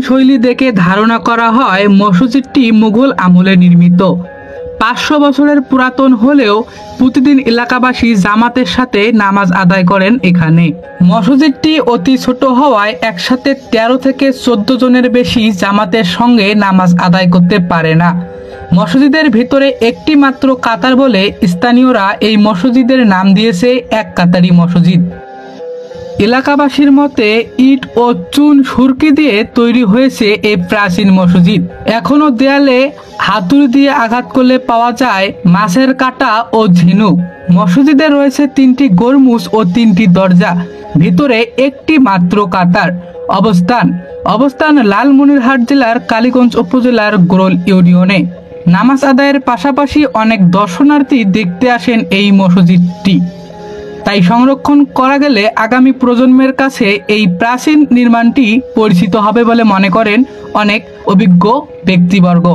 শৈলী দেখে ধারণা করা হয় মসজিদটি মুঘল আমলে নির্মিত। 500 বছরের পুরাতন হলেও প্রতিদিন এলাকাবাসী জামাতের সাথে নামাজ আদায় করেন এখানে। মসজিদটি অতি ছোট হওয়ায় একসাথে 13 থেকে 14 জনের বেশি জামাতের সঙ্গে নামাজ আদায় করতে পারে না। মসজিদের ভিতরে একটি মাত্র কাতার বলে স্থানীয়রা এই মসজিদের নাম দিয়েছে এক কাতারি মসজিদ। এলাকাবাসীর মতে ইট ও চুন সুরকি দিয়ে তৈরি হয়েছে এই প্রাচীন মসজিদ। এখনো দেয়ালে হাতুড়ি দিয়ে আঘাত করলে পাওয়া যায় মাছের কাঁটা ও ঝিনুক। মসজিদে রয়েছে 3টি গরমুজ ও 3টি দরজা, ভিতরে একটি মাত্র কাতার। অবস্থান লালমনিরহাট জেলার কালীগঞ্জ উপজেলার গোরল ইউনিয়নে। নামাজ আদায়ের পাশাপাশি অনেক দর্শনার্থী দেখতে আসেন এই মসজিদটি। তাই সংরক্ষণ করা গেলে আগামী প্রজন্মের কাছে এই প্রাচীন নির্মাণটি পরিচিত হবে বলে মনে করেন অনেক অভিজ্ঞ ব্যক্তিবর্গ।